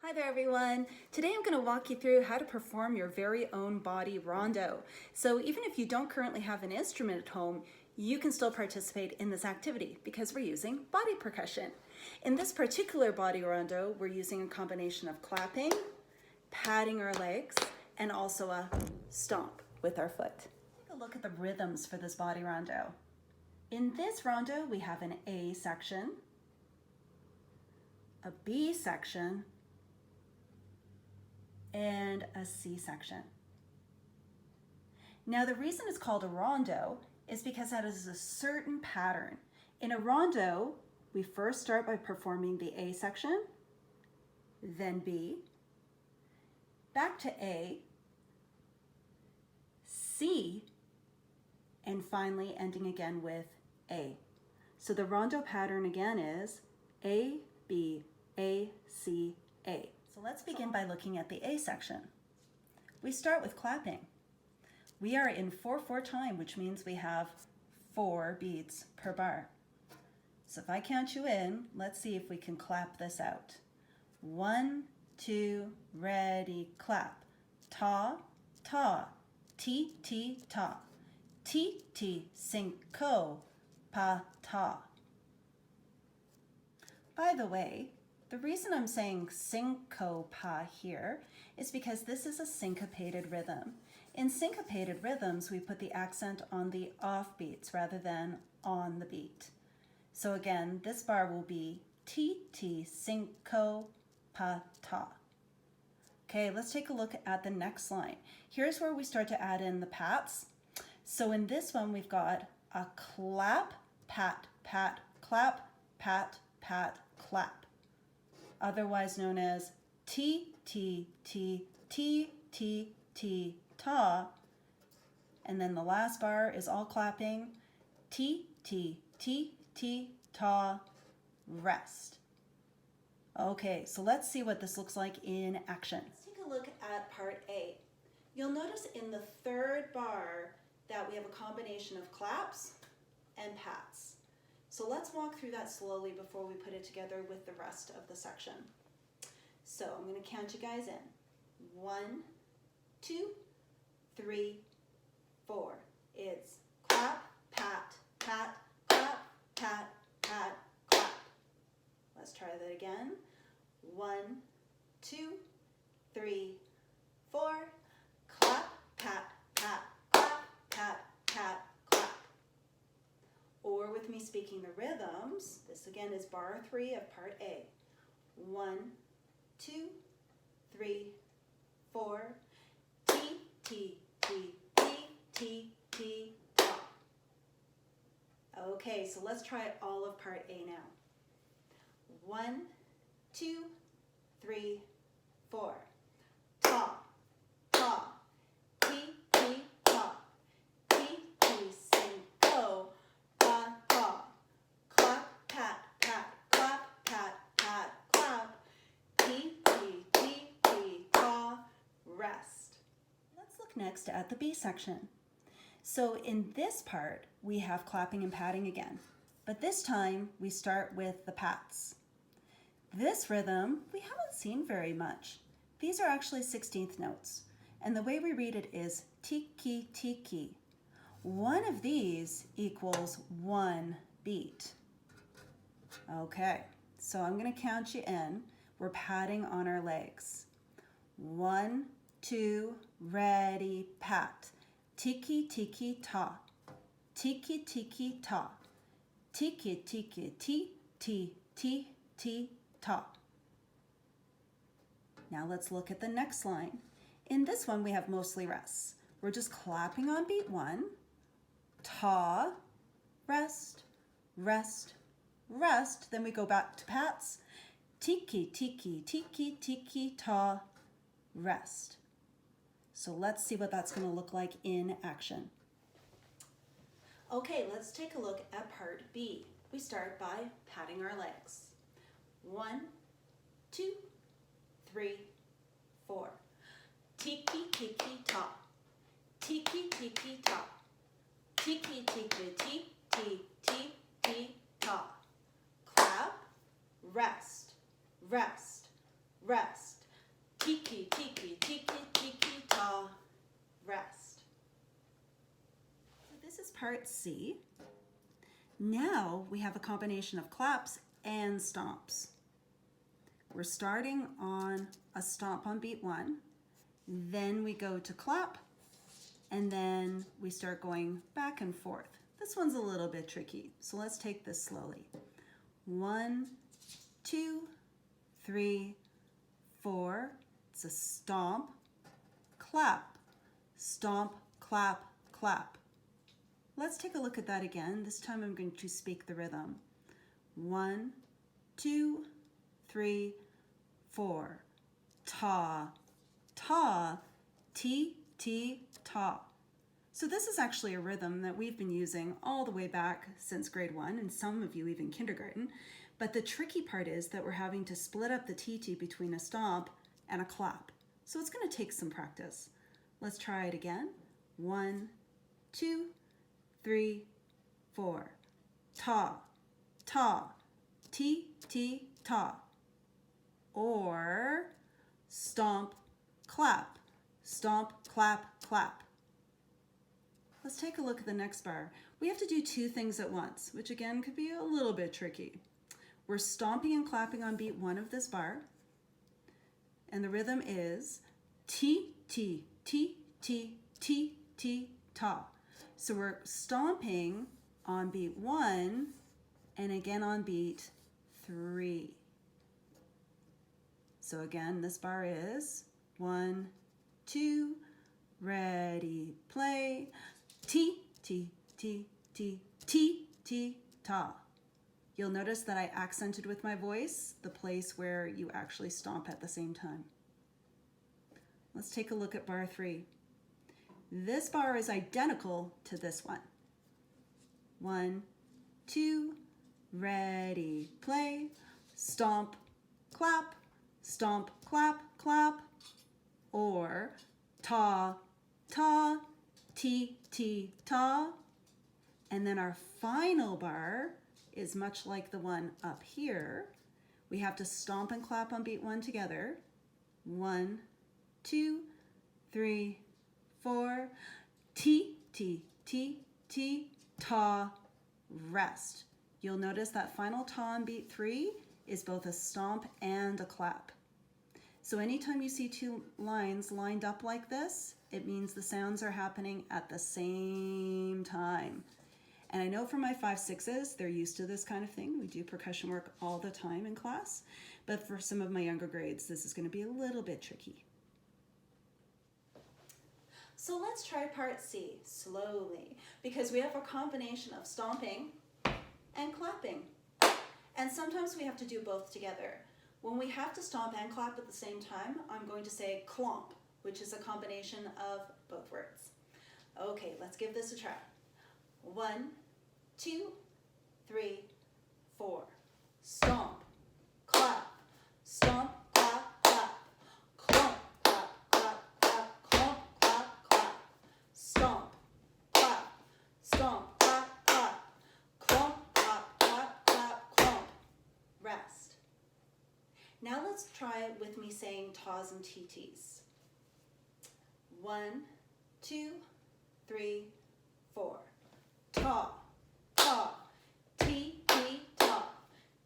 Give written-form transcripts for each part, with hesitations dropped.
Hi there everyone. Today I'm going to walk you through how to perform your very own body rondo. So even if you don't currently have an instrument at home, you can still participate in this activity because we're using body percussion. In this particular body rondo, we're using a combination of clapping, patting our legs, and also a stomp with our foot. Take a look at the rhythms for this body rondo. In this rondo, we have an A section, a B section, and a C section. Now the reason it's called a rondo is because that is a certain pattern. In a rondo, we first start by performing the A section, then B, back to A, C, and finally ending again with A. So the rondo pattern again is A, B, A, C, A. So let's begin by looking at the A section. We start with clapping. We are in 4/4 time, which means we have 4 beats per bar. So if I count you in, let's see if we can clap this out. 1, 2, ready, clap. Ta, ta, ti, ti, ta. Ti, ti, cinco, pa, ta. By the way, the reason I'm saying syncopa here is because this is a syncopated rhythm. In syncopated rhythms, we put the accent on the off beats rather than on the beat. So again, this bar will be ti, ti, cinco, pa, ta. Okay, let's take a look at the next line. Here's where we start to add in the pats. So in this one, we've got a clap, pat, pat, clap, pat, pat, clap, otherwise known as T, T, T, T, T, T, ta. And then the last bar is all clapping, T, T, T, T, ta, rest. Okay, so let's see what this looks like in action. Let's take a look at part A. You'll notice in the third bar that we have a combination of claps and pats. So let's walk through that slowly before we put it together with the rest of the section. So I'm going to count you guys in. 1, 2, 3, 4. It's clap, pat, pat, clap, pat, pat, clap. Let's try that again. 1, 2, 3, 4. Clap, pat, pat, clap, pat, pat, clap. Or with me speaking the rhythms, this again is bar 3 of part A. 1, 2, 3, 4. T, T, T, T, T, T, ta. Okay, so let's try all of part A now. 1, 2, 3, 4. Ta, ta, T, T, ta. T, T, cinco, pa, ta. Clap, pat, pat, clap, pat, pat, clap. T, T, T, T, ta, rest. Let's look next at the B section. So in this part, we have clapping and patting again, but this time we start with the pats. This rhythm we haven't seen very much. These are actually 16th notes, and the way we read it is tiki tiki. One of these equals 1 beat. Okay, so I'm going to count you in. We're patting on our legs. 1, 2, ready, pat. Tiki tiki ta. Tiki tiki ta. Tiki tiki ti, ti, ti, ti, ta. Now let's look at the next line. In this one, we have mostly rests. We're just clapping on beat 1. Ta, rest, rest, rest. Then we go back to pats. Tiki, tiki, tiki, tiki, ta, rest. So let's see what that's going to look like in action. Okay, let's take a look at part B. We start by patting our legs. 1, 2, 3, 4. Tiki, tiki, ta. Tiki, tiki, ta. Tiki, tiki, ti, ti, ti, ti, ta. Clap, rest, rest, rest. tiki, tiki, tiki, tiki, ta, rest. So this is part C. Now we have a combination of claps and stomps. We're starting on a stomp on beat 1, then we go to clap, and then we start going back and forth. This one's a little bit tricky, so let's take this slowly. 1, 2, 3, 4. It's a stomp, clap, stomp, clap, clap. Let's take a look at that again. This time I'm going to speak the rhythm. 1, 2, 3, 4. Ta, ta, ti, ti, ta. So this is actually a rhythm that we've been using all the way back since grade 1, and some of you even kindergarten. But the tricky part is that we're having to split up the ti between a stomp and a clap. So it's going to take some practice. Let's try it again. 1, 2, 3, 4. Ta, ta, ti, ti, ta. Or stomp, clap, stomp, clap, clap. Let's take a look at the next bar. We have to do 2 things at once, which again could be a little bit tricky. We're stomping and clapping on beat 1 of this bar, and the rhythm is ti, ti, ti, ti, ti, ti, ta. So we're stomping on beat 1 and again on beat 3. So again, this bar is 1, 2, ready, play, ti, ti, ti, ti, ti, ti, ta. You'll notice that I accented with my voice the place where you actually stomp at the same time. Let's take a look at bar 3. This bar is identical to this one. 1, 2, ready, play, stomp, clap, stomp, clap, clap, or ta, ta, ti, ti, ta. And then our final bar is much like the one up here. We have to stomp and clap on beat 1 together. 1, 2, 3, 4. Ti, ti, ti, ti, ta, rest. You'll notice that final ta on beat 3 is both a stomp and a clap. So anytime you see 2 lines lined up like this, it means the sounds are happening at the same time. And I know for my 5-6s, they're used to this kind of thing. We do percussion work all the time in class. But for some of my younger grades, this is going to be a little bit tricky. So let's try part C slowly, because we have a combination of stomping and clapping. And sometimes we have to do both together. When we have to stomp and clap at the same time, I'm going to say clomp, which is a combination of both words. Okay, let's give this a try. 1, 2, 3, 4. Stomp, clap, stomp, clap, clap. Clomp, clap, clap, clap, clomp, clap, clap. Stomp, clap, stomp, clap, clap. Clomp, clap, clap, clap, clomp. Rest. Now let's try it with me saying tas and TTs. 1, 2, 3, 4. Ta, ta, ti, ti, ta.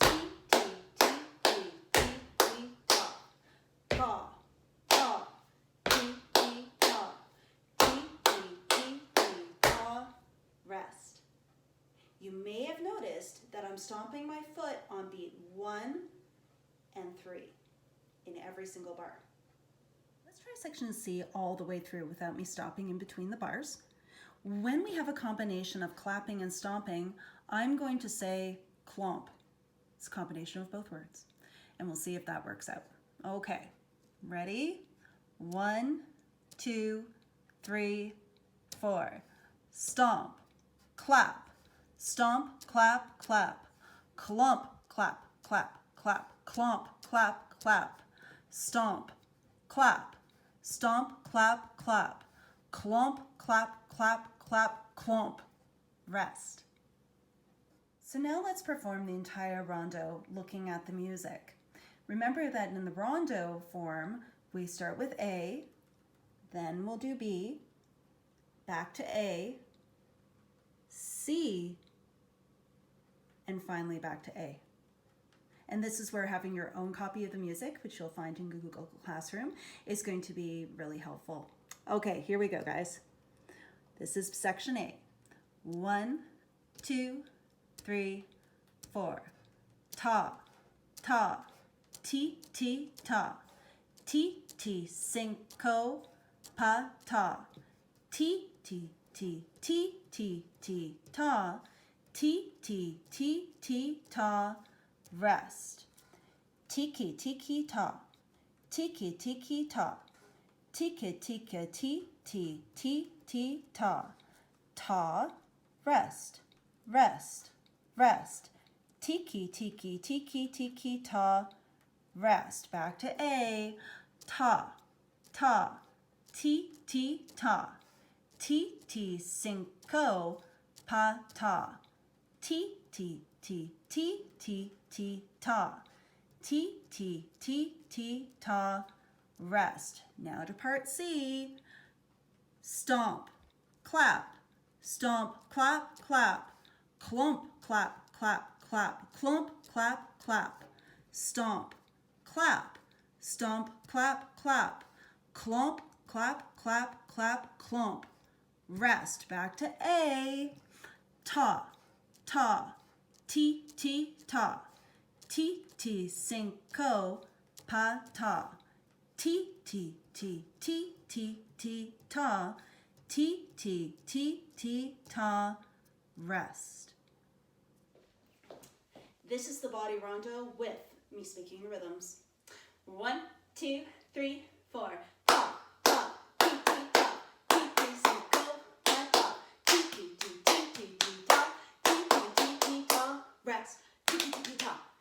Ti, ti, ti, ti, ti, ti, ta. Ta, ta, ti, ti, ta. Ti, ti, ti, ti, ta. Rest. You may have noticed that I'm stomping my foot on beat 1 and 3 in every single bar. Let's try section C all the way through without me stopping in between the bars. When we have a combination of clapping and stomping, I'm going to say clomp. It's a combination of both words. And we'll see if that works out. Okay, ready? 1, 2, 3, 4. Stomp, clap, stomp, clap, clap. Clomp, clap, clap, clap. Clomp, clap, clap. Stomp, clap, stomp, clap, clap. Clomp, clap, clap, clap, clomp. Rest. So now let's perform the entire rondo looking at the music. Remember that in the rondo form, We start with A, then we'll do B, back to A, C, and finally back to A. And this is where having your own copy of the music, which you'll find in Google Classroom, is going to be really helpful. Okay, here we go, guys. This is section A. 1, 2, 3, 4. Ta, ta, ti, ti, ta. Ti, ti, cinco, pa, ta. Ti, ti, ti, ti, ti, ti, ta. Ti, ti, ti, ti, ta. Rest. Tiki, tiki, ta. Tiki, tiki, ta. Tiki, tiki, ti, ti, ti, ti, ta. Ta, rest, rest, rest. Tiki, tiki, tiki, tiki, ta. Rest. Back to A. Ta, ta. Ti, ti, ta. Ti, ti, cinco, pa, ta. Ti, ti, ti, ti, ti, ti, ta. Ti, ti, ti, ti, ta. Rest. Now to part C. Stomp, clap, stomp, clap, clap. Clump, clap, clap, clap. Clump, clap, clap. Stomp, clap, stomp, clap, clap. Clump, clap, clap, clap, clump. Rest. Back to A. Ta, ta. Ti, ti, ta. Ti, ti, cinco, pa, ta. Ti, ti, ti, ti, ti, ti, ta. Ti, ti, ti, ti, ta. Rest. This is the body rondo with me speaking rhythms. 1, 2, 3, 4. Ta, ta, ti, ti, ta. Ti, ti, cinco, pa, ta. Ti, ti, ti, ti, ti, ti, ta. Ti, ti, ti, ti, ta. Rest. Ti, ti, ti, ti, ta.